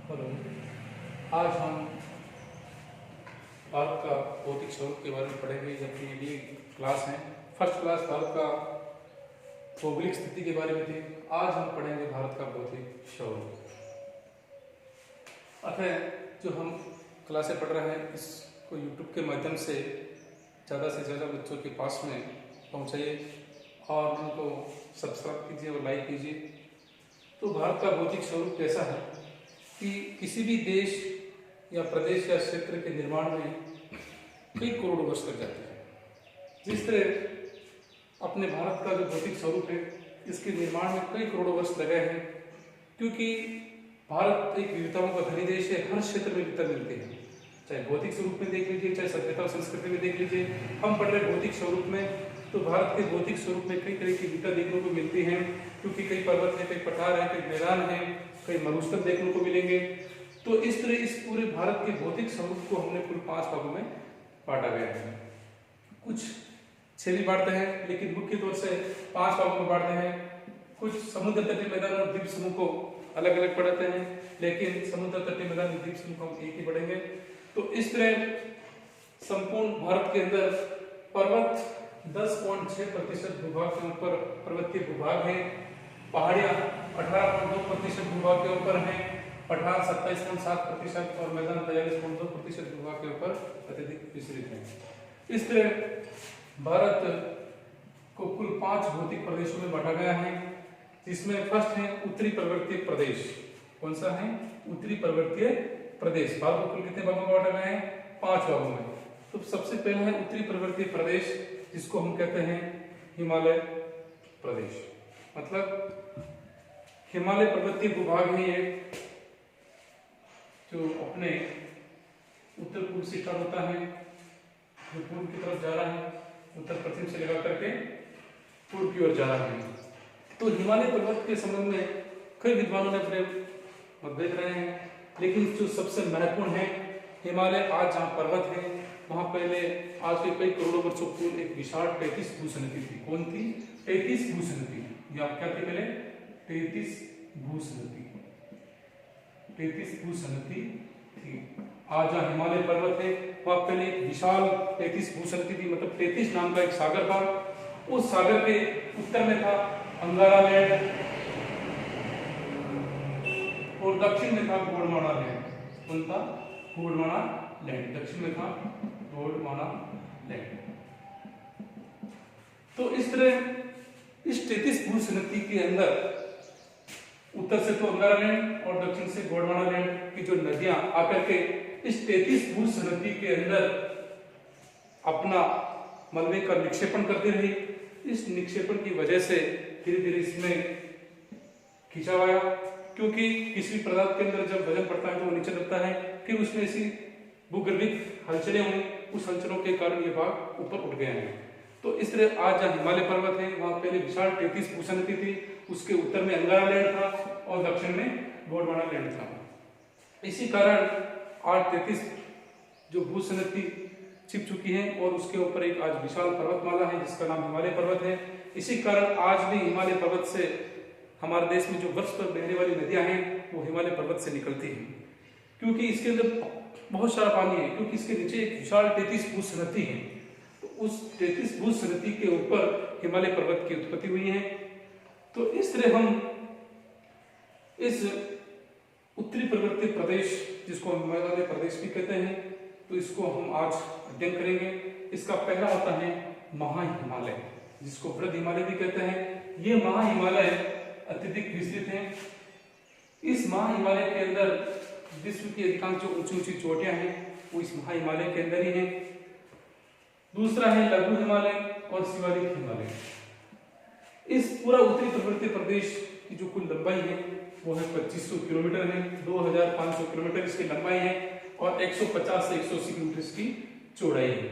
Hello. आज हम भारत का भौतिक स्वरूप के बारे में पढ़ेंगे, जबकि ये क्लास है फर्स्ट क्लास भारत का भौगोलिक स्थिति के बारे में थी। आज हम पढ़ेंगे भारत का भौतिक स्वरूप। अतः जो हम क्लासें पढ़ रहे हैं इसको यूट्यूब के माध्यम से ज़्यादा बच्चों के पास में पहुँचाइए और उनको सब्सक्राइब कीजिए और लाइक कीजिए। तो भारत का भौतिक स्वरूप कैसा है कि किसी भी देश या प्रदेश या क्षेत्र के निर्माण में कई करोड़ वर्ष लग जाते हैं। जिस तरह अपने भारत का जो भौतिक स्वरूप है इसके निर्माण में कई करोड़ों वर्ष लगे हैं, क्योंकि भारत एक विविधताओं का धनी देश है। हर क्षेत्र में विविधता मिलती है, चाहे भौतिक स्वरूप में देख लीजिए, चाहे सभ्यता और संस्कृति में देख लीजिए। हम पढ़ रहे भौतिक स्वरूप में, तो भारत के भौतिक स्वरूप में कई तरह की विविधता देखने को मिलती है, क्योंकि कई पर्वत है, कई पठार है, कई मैदान है, कई मरुस्थल देखने को मिलेंगे। तो इस तरह इस पूरे भारत के भौतिक स्वरूप को हमने कुल 5 भागों में बांटा गया है। कुछ 6 भी बांटते हैं, लेकिन मुख्य तौर से 5 भागों में बांटते हैं। कुछ समुद्र तटीय मैदान और द्वीप समूह को अलग अलग पढ़ाते हैं, लेकिन समुद्र तटीय मैदान और द्वीप समूह को हम एक ही पढ़ेंगे। तो इस तरह संपूर्ण भारत के अंदर पर्वत 10.6% भूभाग के ऊपर पर्वतीय भूभाग है, पहाड़ियां 18.2% भूभाग के ऊपर हैं, पठार 27.7% और मैदान 43.2% भूभाग के ऊपर अत्यधिक विस्तृत है। इस तरह भारत को कुल 5 भौतिक प्रदेशों में बांटा गया है, जिसमें फर्स्ट है उत्तरी पर्वतीय प्रदेश। कौन सा है? उत्तरी पर्वतीय प्रदेश। भारत को कुल कितने भागों में बांटा गया है? 5 भागों में। तो सबसे पहला है उत्तरी पर्वतीय प्रदेश, जिसको हम कहते हैं हिमालय प्रदेश। मतलब हिमालय पर्वतीय भूभाग है ये, जो अपने उत्तर पूर्व से स्टार्ट होता है, जो पूर्व की तरफ जा रहा है, उत्तर पश्चिम से लगा करके पूर्व की ओर जा रहा है। तो हिमालय पर्वत के संबंध में कई विद्वानों ने अपने मतभेद रहे हैं, लेकिन जो सबसे महत्वपूर्ण है, हिमालय आज जहाँ पर्वत है वहां पहले आज के कई करोड़ों वर्षों पूर्व एक विशाल 33 भूसनदी थी। कौन थी? 33 भूसनदी। ये आप क्या थे? पहले 33 भूसनदी। 33 भूसनदी थी। आज जहाँ हिमालय पर्वत है वहां पहले एक विशाल 33 भूसनदी थी। मतलब 33 नाम का एक सागर था। उस सागर के उत्तर में था अंगारा लैंड और दक्षिण में था गोंडवाना लैंड। कौन था? गोंडवाना लैंड। दक्षिण में था गोंडवाना लैंड। तो इस तरह इस 33 भूसनदी के अंदर उत्तर से तो अंगारा लैंड और दक्षिण से गोंडवाना लैंड की जो नदियां आकर के इस 33 भूसनदी के अंदर अपना मलबे का निक्षेपण करती रही। इस निक्षेपण की वजह से धीरे धीरे इसमें खिंचाव आया, क्योंकि किसी पदार्थ के अंदर जब वजन पड़ता है तो वो नीचे दबता है, फिर उसमें ऐसी भूगर्भिक हलचलें हुई, उस हलचलों के कारण ये भाग ऊपर उठ गए हैं। तो इस तरह आज जहाँ हिमालय पर्वत है वहां पहले विशाल 33 भूसनदी थी, उसके उत्तर में अंगारा लैंड था और दक्षिण में गोंडवाना लैंड था। इसी कारण आज 33 जो भूसनदी छिप चुकी है और उसके ऊपर एक आज विशाल पर्वतमाला है जिसका नाम हिमालय पर्वत है। इसी कारण आज भी हिमालय पर्वत से हमारे देश में जो वर्ष पर बहने वाली नदियां हैं वो हिमालय पर्वत से निकलती हैं, क्योंकि इसके अंदर बहुत सारा पानी है, क्योंकि इसके नीचे एक विशाल 33 भूसनदी है। तो उस 33 भूसनदी के ऊपर हिमालय पर्वत की उत्पत्ति हुई है। तो इस तरह हम इस उत्तरी पर्वतीय प्रदेश, जिसको हम हिमालय प्रदेश भी कहते हैं, तो इसको हम आज अध्ययन करेंगे। इसका पहला होता है महाहिमालय, जिसको वृहद हिमालय भी कहते हैं। ये महाहिमालय अत्यधिक विस्तृत है। इस महाहिमालय के अंदर विश्व की अधिकांश जो ऊंची ऊंची चोटियां हैं वो इस महाहिमालय के अंदर ही हैं। दूसरा है लघु हिमालय और शिवालिक हिमालय। इस पूरा उत्तरी पर्वतीय प्रदेश की जो कुल लंबाई है वो है 2500 किलोमीटर है। 2500 किलोमीटर इसकी लंबाई है और 150 से 180 किलोमीटर इसकी चौड़ाई है।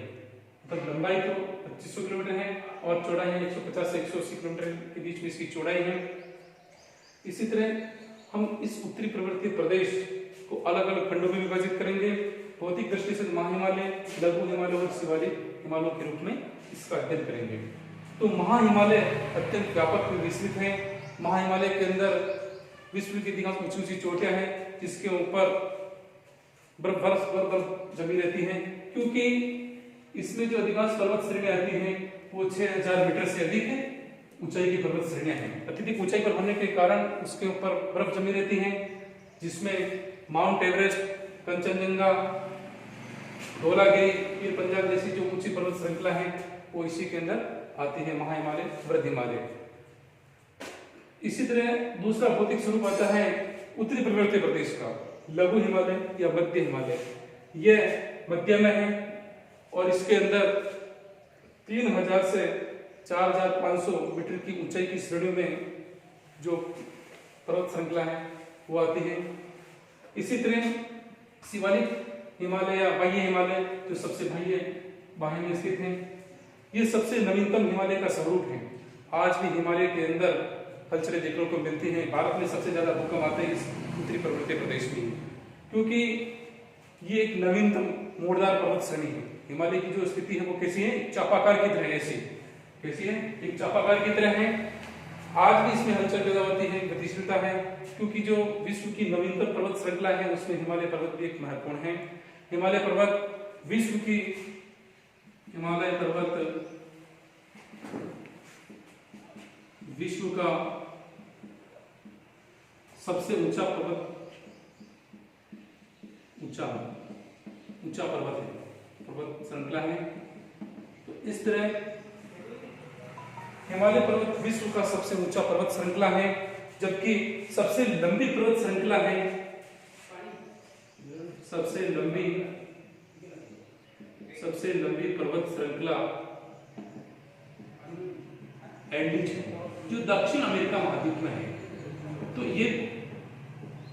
मतलब लंबाई तो 2500 किलोमीटर है और चौड़ाई है 150 से 180 किलोमीटर के बीच में इसकी चौड़ाई है। इसी तरह हम इस उत्तरी पर्वतीय प्रदेश को अलग अलग खंडों में विभाजित करेंगे। भौतिक दृष्टि से महाहिमालय, लघु हिमालय और शिवालिक हिमालयों के रूप में इसका अध्ययन करेंगे। तो महाहिमालय अत्यंत व्यापक विस्तृत है। महाहिमालय के अंदर विश्व की अधिकांश ऊंची ऊंची चोटियां हैं जिसके ऊपर बर्फ जमी रहती है, क्योंकि इसमें जो अधिकांश पर्वत श्रेणियां आती हैं वो 6000 मीटर से अधिक है ऊंचाई की पर्वत श्रेणियां हैं। अत्यधिक ऊंचाई पर होने के कारण उसके ऊपर बर्फ जमी रहती है, जिसमें माउंट एवरेस्ट, कंचनजंगा, धौलागिरी, पीर पंजाब जैसी जो ऊंची पर्वत श्रृंखला है वो इसी के अंदर आती है, महा हिमालय, वृद्ध हिमालय। इसी तरह दूसरा भौतिक स्वरूप आता है उत्तरी पर्वतीय प्रदेश का, लघु हिमालय या मध्य हिमालय। यह मध्य में है और इसके अंदर 3000 से 4500 मीटर की ऊंचाई की श्रेणियों में जो पर्वत श्रृंखला है वो आती है। इसी तरह शिवालिक हिमालय या बाह्य हिमालय जो सबसे बाह्य में स्थित है, ये सबसे नवीनतम हिमालय का स्वरूप है। आज भी हिमालय के अंदर हलचलें देखने को मिलती हैं। भारत में सबसे ज्यादा भूकंप आते हैं इस उत्तरी पर्वतीय प्रदेश में, क्योंकि ये एक नवीनतम मोड़दार पर्वत श्रेणी है। हिमालय की जो स्थिति है वो कैसी है, चापाकार की तरह, ऐसी कैसी है, एक चापाकार की तरह है। आज भी इसमें हलचल पैदा होती है, गतिशीलता है, क्योंकि जो विश्व की नवीनतम पर्वत श्रृंखला है उसमें हिमालय पर्वत भी एक महत्वपूर्ण है। हिमालय पर्वत विश्व का सबसे ऊंचा पर्वत श्रृंखला है। तो इस तरह हिमालय पर्वत विश्व का सबसे ऊंचा पर्वत श्रृंखला है, जबकि सबसे लंबी पर्वत श्रृंखला है, सबसे लंबी पर्वत श्रृंखला एंडीज है, जो दक्षिण अमेरिका महाद्वीप में है। तो ये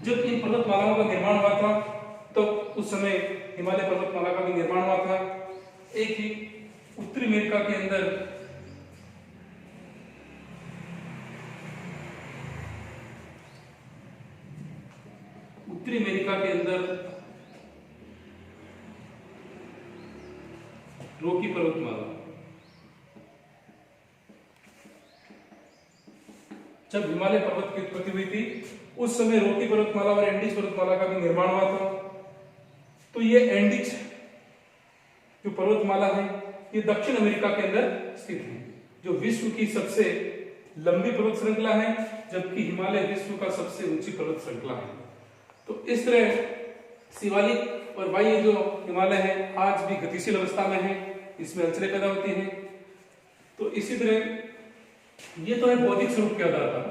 जब इन पर्वतमालाओं का निर्माण हुआ था तो उस समय हिमालय पर्वतमाला का भी निर्माण हुआ था। एक ही उत्तरी अमेरिका के अंदर रॉकी पर्वतमाला, जब हिमालय पर्वत की उत्पत्ति हुई थी उस समय रॉकी पर्वतमाला और एंडीज पर्वतमाला का भी निर्माण हुआ था। तो ये एंडीज जो पर्वतमाला है ये दक्षिण अमेरिका के अंदर स्थित है, जो विश्व की सबसे लंबी पर्वत श्रृंखला है, जबकि हिमालय विश्व का सबसे ऊंची पर्वत श्रृंखला है। तो इस तरह शिवालिक और बाह्य जो हिमालय है आज भी गतिशील अवस्था में है, इसमें हलचलें पैदा होती हैं। तो इसी तरह ये तो है भौतिक स्वरूप के आधार पर।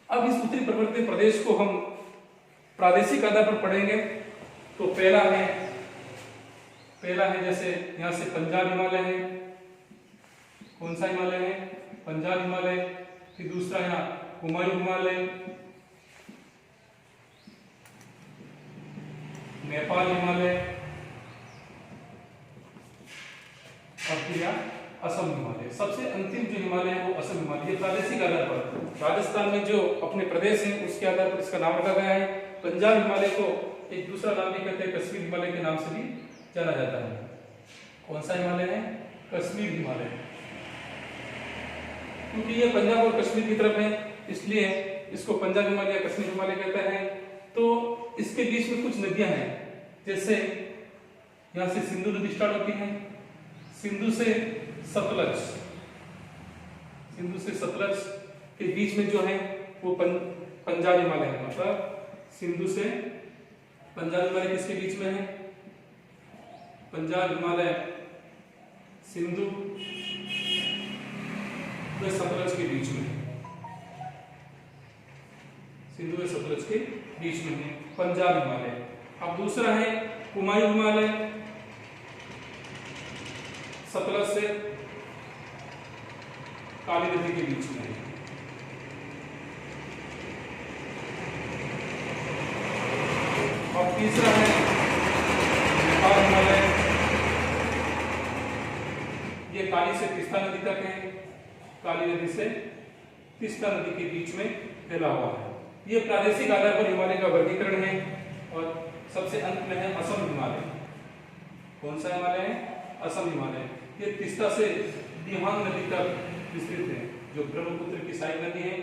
अब इस उत्तरी पर्वतीय प्रदेश को हम प्रादेशिक आधार पर पढ़ेंगे। तो पहला है जैसे यहां से पंजाब हिमालय है। कौन सा हिमालय है? पंजाब हिमालय। फिर दूसरा यहाँ कुमायूं हिमालय, नेपाल हिमालय और फिर असम हिमालय। सबसे अंतिम जो हिमालय है वो असम हिमालय। प्रादेशिक आधार पर राजस्थान में जो अपने प्रदेश हैं उसके आधार पर इसका नाम रखा गया है। पंजाब हिमालय को एक दूसरा नाम भी कहते हैं, कश्मीर हिमालय के नाम से भी जाना जाता है। कौन सा हिमालय है? कश्मीर हिमालय। क्योंकि ये पंजाब और कश्मीर की तरफ है इसलिए इसको पंजाब हिमालय या कश्मीर हिमालय कहते हैं। तो इसके बीच में कुछ नदियां हैं, जैसे यहां से सिंधु नदी स्टार्ट होती है, सिंधु से सतलज के बीच में जो है वो पंजाब हिमालय है। मतलब सिंधु से पंजाब हिमालय किसके बीच में है? पंजाब हिमालय सिंधु व सतलज के बीच में, सिंधु व सतलज के बीच में है पंजाब हिमालय। अब दूसरा है कुमायूं हिमालय, सतलज से काली नदी के बीच में है। और तीसरा है नेपाल हिमालय। ये काली से तीस्ता नदी तक है, काली नदी से तीस्ता नदी के बीच में फैला हुआ है। ये प्रादेशिक आधार पर हिमालय का वर्गीकरण है। और सबसे अंत में है असम हिमालय। कौन सा हिमालय है? असम हिमालय। ये तीस्ता से दिहांग नदी तक विस्तृत है, जो ब्रह्मपुत्र की सहायक नदी है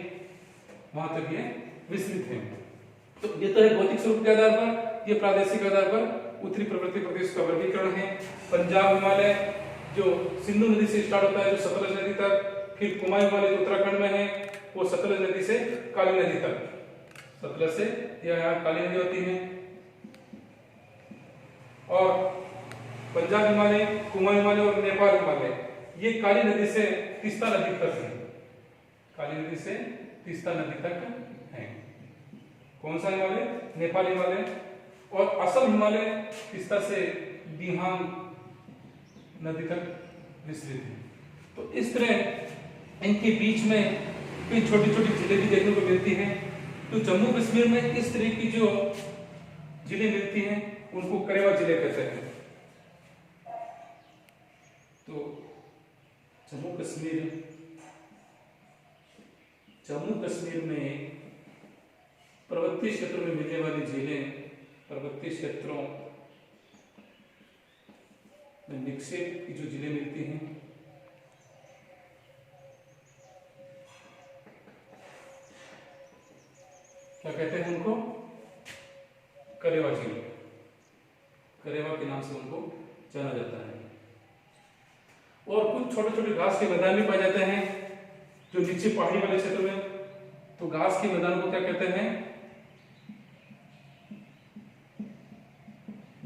वहां तक ये विस्तृत हैं। तो ये तो है भौतिक स्वरूप के आधार पर, ये प्रादेशिक आधार पर उत्तरी पर्वतीय प्रदेश का वर्गीकरण है। पंजाब हिमालय जो सिंधु नदी से स्टार्ट होता है जो सतलज नदी तक, फिर कुमाऊं हिमालय जो उत्तराखंड में है वो सतलज नदी से काली नदी तक, सतलज से यहाँ काली नदी होती है, और पंजाब हिमालय, कुमाऊं हिमालय और नेपाल हिमालय ये काली नदी से तीस्ता नदी तक है, काली नदी से तीस्ता नदी तक है। कौन सा हिमालय? नेपाल हिमालय। और असम हिमालय तीस्ता से दिहांग नदी तक विस्तृत है। तो इस तरह इनके बीच में कई छोटी छोटी जिले भी देखने को मिलती हैं। तो जम्मू कश्मीर में इस तरह की जो जिले मिलती हैं उनको करेवा जिले कहते हैं। तो जम्मू कश्मीर में पर्वतीय क्षेत्रों में मिलने वाली झीलें पर्वतीय क्षेत्रों में निक्षेप की जो झीलें मिलती हैं क्या कहते हैं उनको? करेवा झील, करेवा के नाम से उनको जाना जाता है। और कुछ छोटे छोटे घास के मैदान भी पाए जाते हैं जो नीचे पहाड़ी वाले क्षेत्र में। तो घास के मैदान को क्या कहते हैं?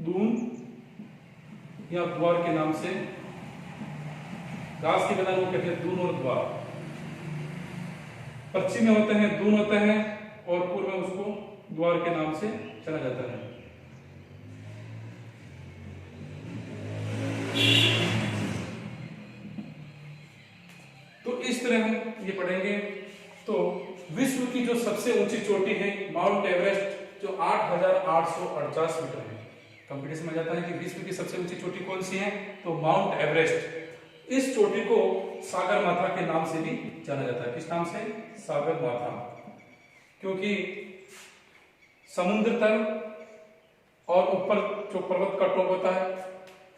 दून या द्वार के नाम से, घास के मैदान को कहते हैं दून और द्वार। पश्चिम में होते हैं दून होते हैं और पूर्व में उसको द्वार के नाम से जाना जाता है। तो इस तरह हम ये पढ़ेंगे। तो विश्व की जो सबसे ऊंची चोटी है माउंट एवरेस्ट जो 8,848 मीटर है। कंपटीशन में जाता है कि विश्व की सबसे ऊंची चोटी कौन सी है, तो माउंट एवरेस्ट। इस चोटी को सागर माथा के नाम से भी जाना जाता है। किस नाम से? सागर माथा। क्योंकि समुद्र तल और ऊपर जो पर्वत का टॉप होता है,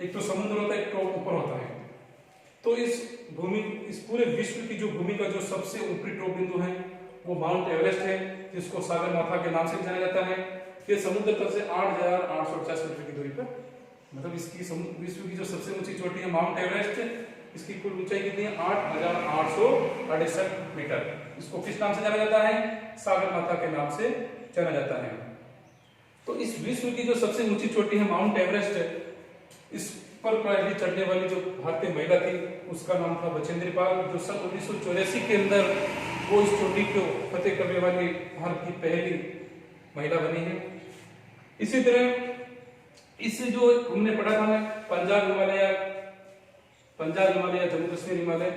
एक तो समुद्र होता है एक टॉप ऊपर होता है। तो इस पूरे विश्व की जो भूमि का जो सबसे ऊपरी टॉप बिंदु है वो माउंट एवरेस्ट है, जिसको सागर माथा के नाम से भी जाना जाता है। ये समुद्र तल से 8,850 मीटर की दूरी पर, मतलब इसकी विश्व की जो सबसे ऊंची चोटी है माउंट एवरेस्ट, इसकी कुल ऊंचाई कितनी है? 8,868 मीटर। इसको किस नाम से जाना जाता है? सागर माथा के नाम से जाना जाता है। तो इस विश्व की जो सबसे ऊंची चोटी है माउंट एवरेस्ट, इस पर पहली चढ़ने वाली जो भारतीय महिला थी उसका नाम था बचेंद्री पाल, जो सन 1984 के अंदर वो इस चोटी को फतेह करने वाली भारत की पहली महिला बनी है। इसी तरह इससे जो हमने पढ़ा था पंजाब हिमालय, जम्मू कश्मीर हिमालय,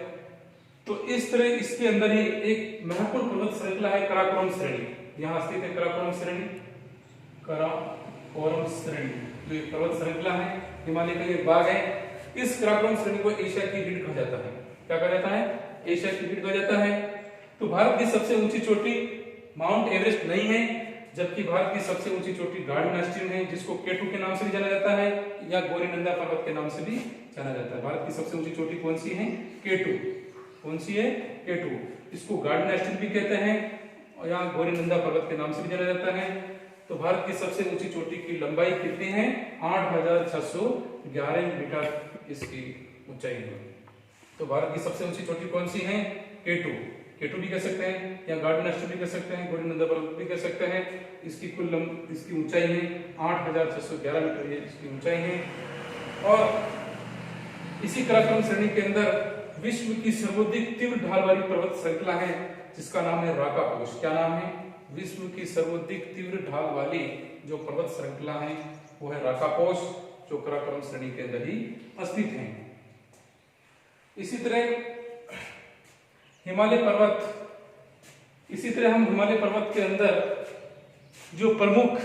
तो इस तरह इसके अंदर ही एक महत्वपूर्ण पर्वत श्रृंखला है कराकोरम श्रेणी। यहाँ स्थित है कराकोरम श्रेणी, कराकोरम श्रेणी जो एक पर्वत श्रृंखला है, हिमालय का एक भाग है। इस कराकोरम श्रेणी को एशिया की रीढ़ कहा जाता है। क्या कहा जाता है? एशिया की रीढ़ कहा जाता है। तो भारत की सबसे ऊंची चोटी माउंट एवरेस्ट नहीं है, जबकि भारत की सबसे ऊंची चोटी गार्डन अस्टीन है, जिसको केटू के नाम से भी जाना जाता है या गौरीनंदा पर्वत के नाम से भी जाना जाता है। भारत की सबसे ऊंची चोटी कौन सी है? केटू। कौन सी है? केटू। इसको गार्डन अस्टीन भी कहते हैं और यहाँ गौरीनंदा पर्वत के नाम से भी जाना जाता है। तो भारत की सबसे ऊंची चोटी की लंबाई कितनी है? 8,611 मीटर इसकी ऊंचाई है। तो भारत की सबसे ऊंची चोटी कौन सी है? केटू। केटू भी कह सकते हैं या गार्डन अस्टीन भी कह सकते हैं, गौरीनंदा पर्वत भी कह सकते हैं। इसकी इसकी ऊंचाई है 8,611 मीटर, ये इसकी ऊंचाई है। और इसी कराकोरम श्रेणी के अंदर विश्व की सर्वाधिक तीव्र ढाल वाली पर्वत श्रृंखला है जिसका नाम है राकापोश। क्या नाम है? विश्व की सर्वाधिक तीव्र ढाल वाली जो पर्वत श्रृंखला है वो है राकापोश, जो कराकोरम श्रेणी के अंदर ही स्थित है। इसी तरह हिमालय पर्वत, इसी तरह हम हिमालय पर्वत के अंदर जो प्रमुख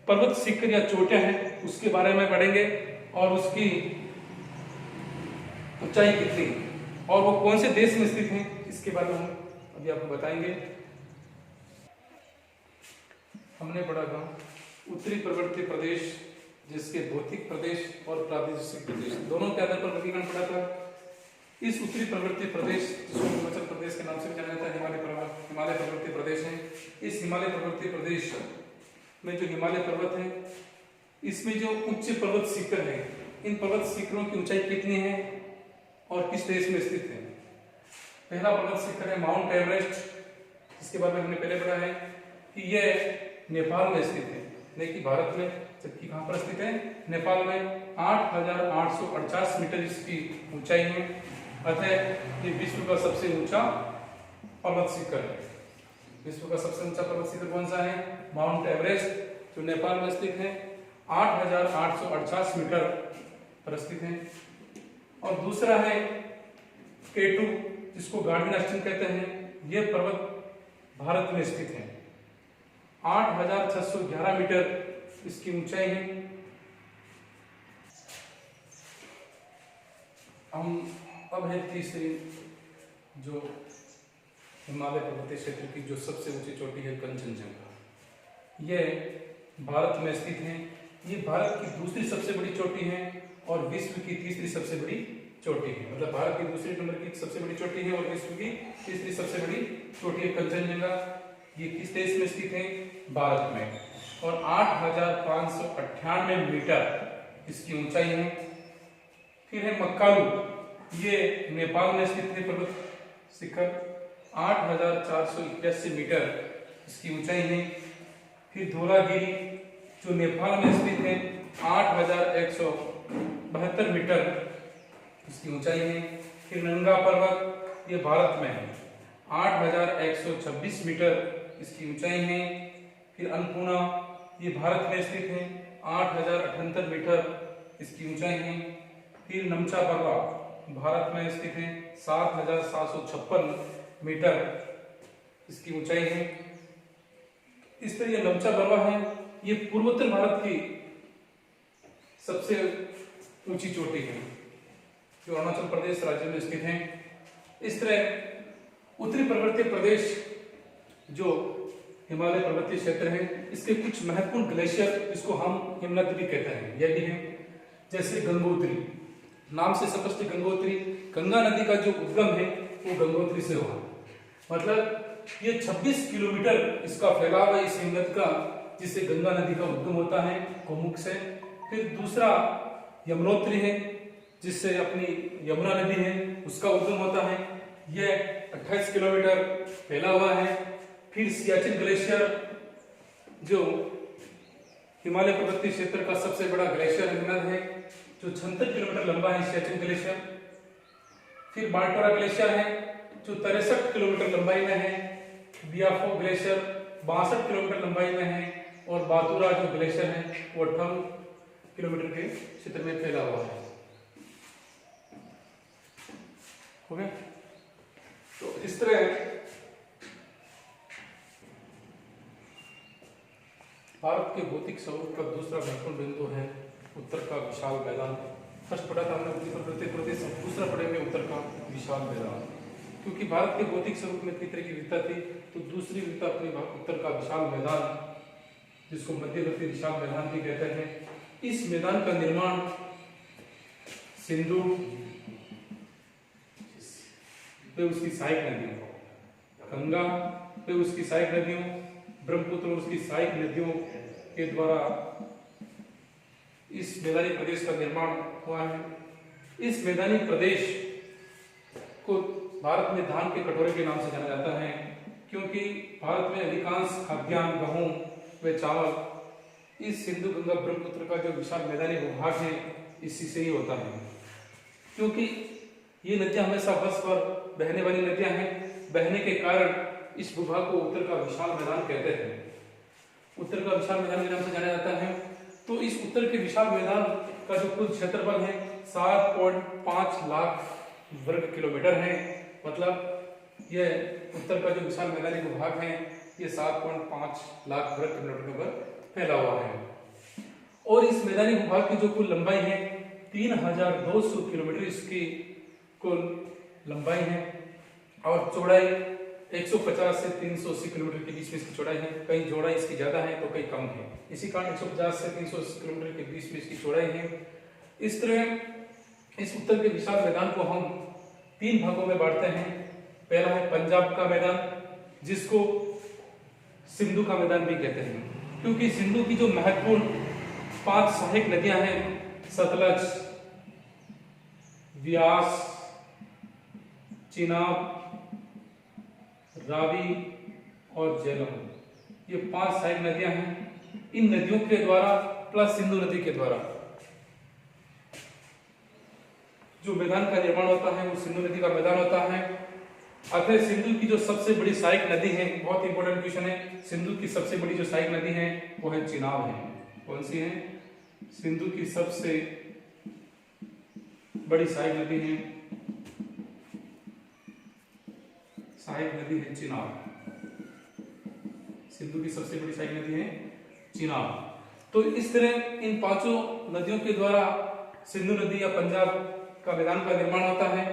पर्वत शिखर या चोटियां हैं उसके बारे में पढ़ेंगे और उसकी ऊंचाई कितनी और वो कौन से देश में स्थित है, इसके बारे में हम अभी आपको बताएंगे। हमने पढ़ा था उत्तरी पर्वतीय प्रदेश, जिसके भौतिक प्रदेश और प्रादेशिक प्रदेश दोनों के आधार पर वर्गीकरण पढ़ा था। इस उत्तरी पर्वतीय प्रदेश, जिसको हिमाचल प्रदेश के नाम से भी जाना जाता है, हिमालय पर्वतीय प्रदेश है। इस हिमालय पर्वतीय प्रदेश में जो हिमालय पर्वत है, इसमें जो उच्च पर्वत शिखर है, इन पर्वत शिखरों की ऊंचाई कितनी है और किस देश में स्थित है? पहला पर्वत शिखर है माउंट एवरेस्ट, जिसके बारे में हमने पहले पढ़ा है कि यह नेपाल में स्थित है, नहीं कि भारत में। जबकि कहां पर स्थित है? नेपाल में। 8,848 मीटर इसकी ऊंचाई है, अतः ये विश्व का सबसे ऊंचा पर्वत शिखर है। विश्व का सबसे ऊंचा पर्वत शिखर कौन सा है? माउंट एवरेस्ट, जो नेपाल में स्थित है, 8,848 मीटर पर स्थित है। और दूसरा है K2, जिसको गार्डन अस्टन कहते हैं, यह पर्वत भारत में स्थित है, 8,611 मीटर इसकी ऊंचाई है। अब है तीसरी, जो हिमालय पर्वतीय क्षेत्र की जो सबसे ऊंची चोटी है, कंचनजंगा। यह भारत में स्थित है। ये भारत की दूसरी सबसे बड़ी चोटी है और विश्व की तीसरी सबसे बड़ी चोटी है। मतलब भारत की दूसरी नंबर की सबसे बड़ी चोटी है और विश्व की तीसरी सबसे बड़ी चोटी है कंचनजंगा। ये किस देश में स्थित है? भारत में। और 8,598 मीटर इसकी ऊंचाई है। फिर है मक्कालू, ये नेपाल में स्थित है पर्वत शिखर, 8,481 मीटर इसकी ऊंचाई है। फिर धौलागिरी, जो नेपाल में स्थित है, 8,172 मीटर इसकी ऊंचाई है। फिर नंगा पर्वत, ये भारत में है, 8,126 मीटर इसकी ऊंचाई है। फिर अन्नपूर्णा, ये भारत में स्थित है, 8,078 मीटर इसकी ऊंचाई है। फिर नमचा बरवा, भारत में स्थित है, 7,756 मीटर इसकी ऊंचाई है। इस तरह ये नमचा बरवा है, ये पूर्वोत्तर भारत की सबसे ऊंची चोटी है, जो अरुणाचल प्रदेश राज्य में स्थित है। इस तरह उत्तरी पर्वतीय प्रदेश, जो हिमालय पर्वतीय क्षेत्र है, इसके कुछ महत्वपूर्ण ग्लेशियर, जिसको हम हिमनद भी कहते हैं, यह भी है। जैसे गंगोत्री, नाम से स्पष्ट, गंगोत्री, गंगा नदी का जो उद्गम है वो गंगोत्री से हुआ। मतलब ये 26 किलोमीटर इसका फैलाव है इस हिमनद का, जिससे गंगा नदी का उद्गम होता है गोमुख से। फिर दूसरा यमुनोत्री है, जिससे अपनी यमुना नदी है उसका उद्गम होता है, यह 28 किलोमीटर फैला हुआ है। फिर सियाचिन ग्लेशियर, जो हिमालय पर्वतीय क्षेत्र का सबसे बड़ा ग्लेशियर हिमनद है, जो 76 किलोमीटर लंबा है सियाचिन ग्लेशियर। फिर बाल्टोरा ग्लेशियर है, जो 63 किलोमीटर लंबाई में है। बियाफो ग्लेशियर 62 किलोमीटर लंबाई में है। और बातुरा जो ग्लेशियर है वो 58 किलोमीटर के क्षेत्र में फैला हुआ है। हो गया? तो इस तरह भारत के भौतिक स्वरूप का दूसरा महत्वपूर्ण बिंदु है उत्तर का विशाल मैदान। फर्स्ट पढ़ा था हमने उत्तरी पर्वतीय प्रदेश, दूसरा पढ़ेंगे उत्तर का विशाल मैदान। क्योंकि भारत के भौतिक स्वरूप में कितने की विविधता थी, तो दूसरी विविधता अपनी उत्तर का विशाल मैदान, जिसको मध्यवर्ती विशाल मैदान भी कहते हैं। इस मैदान का निर्माण सिंधु पे उसकी सहायक नदियों, गंगा पे उसकी सहायक नदियों, ब्रह्मपुत्र और उसकी सहायक नदियों के द्वारा इस मैदानी प्रदेश का निर्माण हुआ है। इस मैदानी प्रदेश को भारत में धान के कटोरे के नाम से जाना जाता है, क्योंकि भारत में अधिकांश खाद्यान्न, गेहूं व चावल इस सिंधु गंगा ब्रह्मपुत्र का जो विशाल मैदानी भूभाग है इसी से ही होता है। क्योंकि ये नदियां हमेशा बस पर बहने वाली नदियां हैं, बहने के कारण इस भूभाग को उत्तर का विशाल मैदान कहते हैं। उत्तर का विशाल मैदान के नाम से जाना जाता है। तो इस उत्तर के विशाल मैदान का जो कुल क्षेत्रफल है 7.5 लाख वर्ग किलोमीटर है। मतलब यह उत्तर का जो विशाल मैदानी भूभाग है ये 7.5 लाख वर्ग किलोमीटर पर फैला हुआ है। और इस मैदानी भूभाग की जो कुल लंबाई है 3200 किलोमीटर इसकी कुल लंबाई है। और चौड़ाई 150 से 380 किलोमीटर के बीच में इसकी चौड़ाई है। कहीं चौड़ाई इसकी ज्यादा है तो कहीं कम है, इसी कारण 150 से 380 किलोमीटर के बीच में इसकी चौड़ाई है। इस तरह इस उत्तर के विशाल मैदान को हम तीन भागों में बांटते हैं। पहला है पंजाब का मैदान, जिसको सिंधु का मैदान भी कहते हैं, क्योंकि सिंधु की जो महत्वपूर्ण 5 सहायक नदियां हैं, सतलज, व्यास, चिनाब, रावी और झेलम, ये 5 सहायक नदियां हैं। इन नदियों के द्वारा प्लस सिंधु नदी के द्वारा जो मैदान का निर्माण होता है वो सिंधु नदी का मैदान होता है। अतः सिंधु की जो सबसे बड़ी सहायक नदी है, बहुत इंपॉर्टेंट क्वेश्चन है, सिंधु की सबसे बड़ी जो सहायक नदी है वो है चिनाब है। कौन सी है? सिंधु की सबसे बड़ी सहायक नदी है, सहायक नदी है चिनाब। सिंधु की सबसे बड़ी सहायक नदी है चिनाब। तो इस तरह इन 5 नदियों के द्वारा सिंधु नदी या पंजाब का मैदान का निर्माण होता है।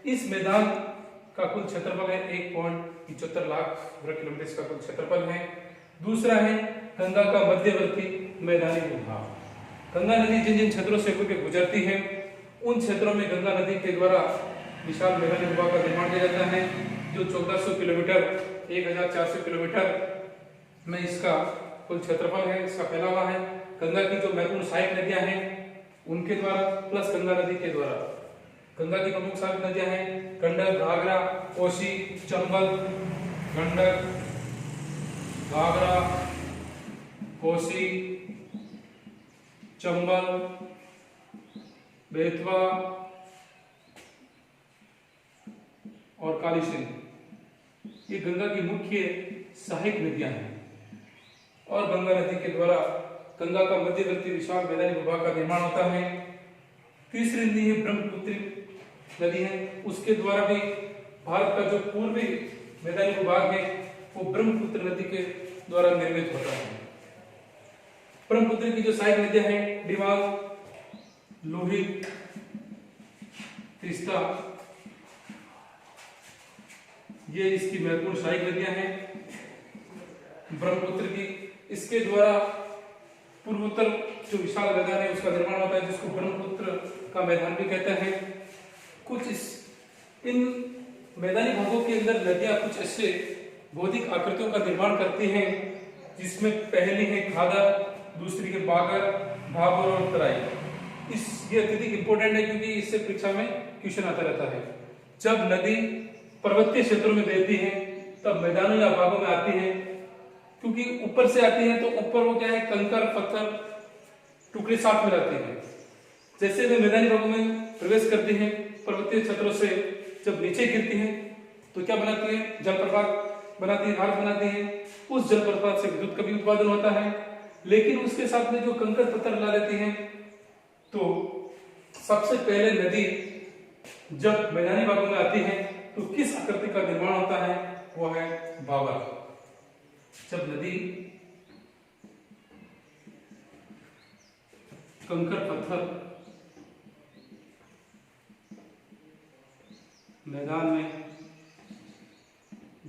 इस मैदान का कुल क्षेत्रफल है 1.75 लाख वर्ग किलोमीटर, इसका कुल क्षेत्रफल है। दूसरा है गंगा का मध्यवर्ती मैदानी भूभाग। गंगा नदी जिन जिन क्षेत्रों से होकर गुजरती है उन क्षेत्रों में गंगा नदी के द्वारा विशाल मैदानी भूभाग का निर्माण किया जाता है, जो 1400 किलोमीटर 1400 किलोमीटर में इसका कुल क्षेत्रफल है, इसका फैलावा है। गंगा की जो महत्वपूर्ण सहायक नदियां हैं उनके द्वारा प्लस गंगा नदी के द्वारा। गंगा की प्रमुख सहायक नदियां हैं गंडक, घाघरा, कोसी, चंबल। गंडक, घाघरा, कोसी, चंबल, बेतवा और काली सिंध, ये गंगा की मुख्य सहायक नदियां हैं। और गंगा नदी के द्वारा गंगा का मध्यवर्ती विशाल मैदानी भूभाग का निर्माण होता है। तीसरी नदी है ब्रह्मपुत्र नदी है, उसके द्वारा भी भारत का जो पूर्वी मैदानी भूभाग है वो ब्रह्मपुत्र नदी के द्वारा निर्मित होता है। ब्रह्मपुत्र की जो सहायक नदियां हैं दिबांग, लोहित, तीस्ता, ये इसकी महत्वपूर्ण सहायक नदियां हैं ब्रह्मपुत्र की। इसके द्वारा पूर्वोत्तर जो विशाल मैदान है उसका निर्माण होता है, जिसको ब्रह्मपुत्र का मैदान भी कहते हैं। इन मैदानी भागों के अंदर नदियां कुछ ऐसे भौतिक आकृतियों का निर्माण करती हैं, जिसमें पहली है खादर, दूसरी है बागर, भाबर और तराई। ये अत्यधिक इंपॉर्टेंट है क्योंकि इससे परीक्षा में क्वेश्चन आता रहता है। जब नदी पर्वतीय क्षेत्रों में बहती है तब मैदानों या भागों में आती है, क्योंकि ऊपर से आती है तो ऊपर वो क्या है, कंकर पत्थर टुकड़े साथ में रहते हैं। जैसे वे मैदानी भागों में प्रवेश करती हैं पर्वतीय क्षेत्रों से, जब नीचे गिरती हैं तो क्या बनाती है, जलप्रपात बनाती है, घाट बनाती है। उस जलप्रपात से विद्युत का भी उत्पादन होता है। लेकिन उसके साथ में जो कंकर पत्थर ला देती हैं, तो सबसे पहले नदी जब मैदानी भागों में आती है तो किस आकृति का निर्माण होता है, वो है भाबर। जब नदी कंकर पत्थर मैदान में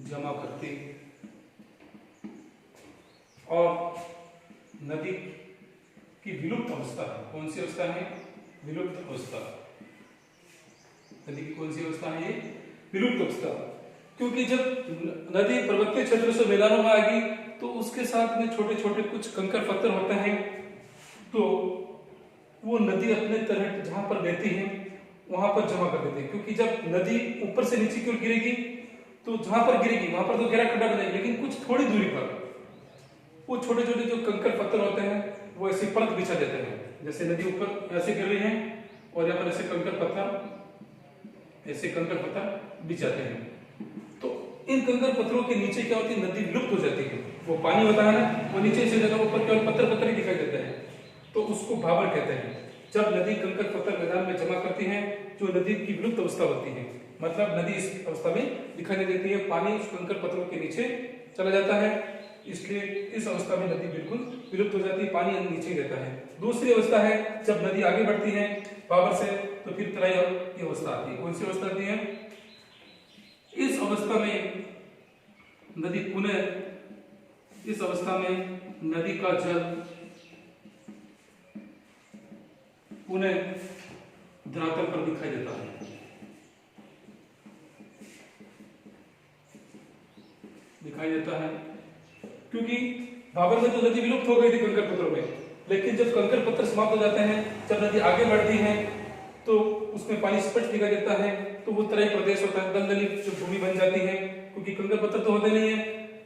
जमा करती और नदी की विलुप्त अवस्था है, कौन सी अवस्था है, विलुप्त अवस्था। नदी की कौन सी अवस्था है, ये विलुप्त अवस्था। क्योंकि जब नदी पर्वतीय क्षेत्र से मैदानों में आ गई तो उसके साथ में छोटे छोटे कुछ कंकर पत्थर होते हैं, तो वो नदी अपने तरह जहां पर बहती है वहां पर जमा कर देते हैं। क्योंकि जब नदी ऊपर से नीचे की ओर गिरेगी तो जहां पर गिरेगी वहां पर तो गहरा खड्डा बनेगा, लेकिन कुछ थोड़ी दूरी पर वो छोटे छोटे जो कंकर पत्थर होते हैं वो ऐसी परत बिछा देते हैं। जैसे नदी ऊपर ऐसे गिर रही है और यहाँ पर ऐसे कंकर पत्थर बिछाते हैं, तो इन कंकर पत्थरों के नीचे क्या होती है, नदी विलुप्त हो जाती है। वो पानी होता है ना, वो नीचे से जगह ऊपर केवल पत्थर ही दिखाई देते हैं, तो उसको भाबर कहते हैं। जब नदी कंकर पत्थर मैदान में जमा करती है, जो नदी की विलुप्त अवस्था होती है, मतलब नदी इस अवस्था में दिखाई नहीं देती है, पानी उस कंकर पत्थरों के नीचे चला जाता है, इसलिए इस अवस्था में नदी बिल्कुल विलुप्त हो जाती है, पानी नीचे रहता है। दूसरी अवस्था है जब नदी आगे बढ़ती है भाबर से, तो फिर तराई की अवस्था आती है। कौन सी अवस्था आती है, इस अवस्था में नदी पुनः इस अवस्था में नदी का जल पुनः धरातल पर दिखाई देता है। दिखाई देता है, क्योंकि भाबर में तो नदी विलुप्त हो गई थी कंकर पत्थरों में, लेकिन जब कंकर पत्थर समाप्त हो जाते हैं, जब नदी आगे बढ़ती है तो उसमें पानी स्पष्ट दिखाई देता है, तो वो तराई प्रदेश होता है, दलदली जो भूमि बन जाती है, क्योंकि कंकर पत्थर तो होते नहीं है,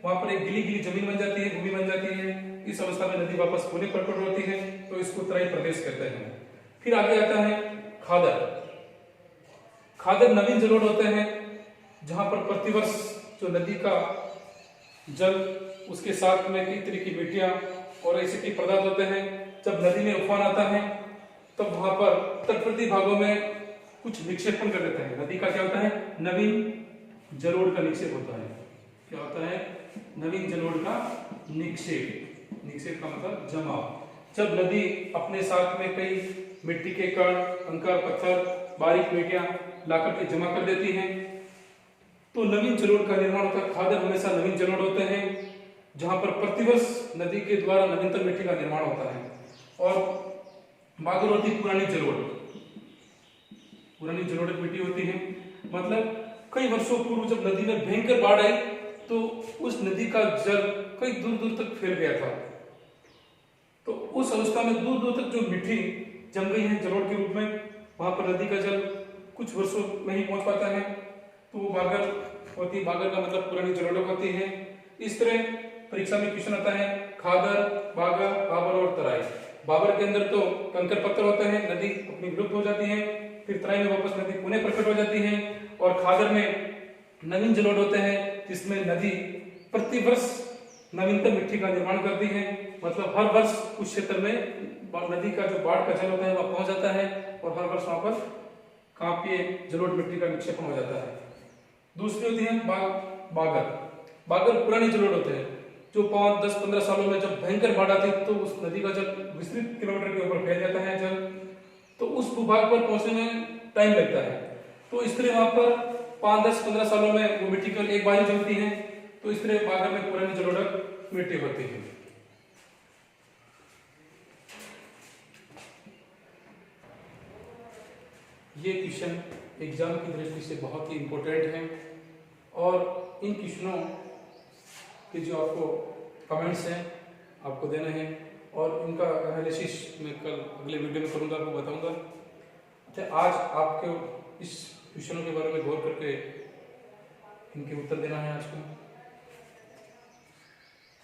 वहां पर एक गीली गीली जमीन बन जाती है, भूमि बन जाती है। इस अवस्था में नदी वापस पुणे प्रकट होती है, तो इसको तराई प्रदेश कहते हैं। फिर आगे आता है खादर। खादर नवीन जलोढ़ होते हैं, जहां पर प्रतिवर्ष जो नदी का जल, उसके साथ में कई तरह की मिट्टियां और ऐसे कई पदार्थ होते हैं। जब नदी में उफान आता है तब वहां पर तटवर्ती भागों में कुछ निक्षेपण कर देते हैं। नदी का क्या होता है? नवीन जलोढ़ का निक्षेप होता है। क्या होता है? नवीन जलोढ़ का निक्षेप। निक्षेप का मतलब जमाव। जब नदी अपने साथ में कई मिट्टी के कण, कंकर, पत्थर, बारीक मिट्टियां लाकर के जमा कर देती हैं, तो नवीन जलोढ़ का निर्माण होता है। खादर हमेशा नवीन जलोढ़ होते हैं, जहां पर प्रतिवर्ष नदी के द्वारा नवीनतम मिट्टी का निर्माण होता है। और बागल होती पुरानी जलोढ़। पुरानी जलोढ़ मिट्टी होती है, मतलब कई वर्षों पूर्व जब नदी में भयंकर बाढ़ आई तो उस नदी का जल कई दूर दूर तक फैल गया था। तो उस अवस्था में दूर दूर तक जो मिट्टी जम गई है जलोढ़ के रूप में, वहां पर नदी का जल कुछ वर्षों में ही पहुंच पाता है, तो वो बागर होती है। बागर का मतलब पुरानी जलोढ़ होती है। इस तरह परीक्षा में क्वेश्चन आता है खादर, बागर, बाबर और तराई। बाबर के अंदर तो कंकर पत्थर होते हैं, नदी अपनी विलुप्त हो जाती है, फिर तराई में वापस नदी पुनः प्रकट हो जाती है, और खादर में नवीन जलोढ़ होते हैं, जिसमें नदी प्रतिवर्ष नवीनतम मिट्टी का निर्माण करती है। मतलब हर वर्ष उस क्षेत्र में नदी का जो बाढ़ का जल होता है वह पहुंच जाता है, और हर वर्ष वहां पर कांपीय जलोढ़ मिट्टी का निक्षेपण हो जाता है। दूसरी होती है बागर। बागर पुरानी जलोढ़ होते हैं, जो 5, 10, 15 सालों में जब भयंकर बाढ़ आती है तो उस नदी का जल विस्तृत किलोमीटर के ऊपर फैल जाता है जल, तो उस भूभाग पर पहुंचने में टाइम लगता है। तो इस तरह वहां पर 5, 10, 15 सालों में वो मिट्टी केवल एक बार ही जमती है। तो इस तरह बागर में पुरानी जलोढ़ मिट्टी होती है। ये क्वेश्चन एग्जाम की दृष्टि से बहुत ही इंपॉर्टेंट है, और इन क्वेश्चनों के जो आपको कमेंट्स हैं आपको देने हैं, और इनका एनालिसिस मैं कल अगले वीडियो में करूंगा, आपको बताऊंगा। अच्छा, आज आपको इस क्वेश्चनों के बारे में गौर करके इनके उत्तर देना है आज को।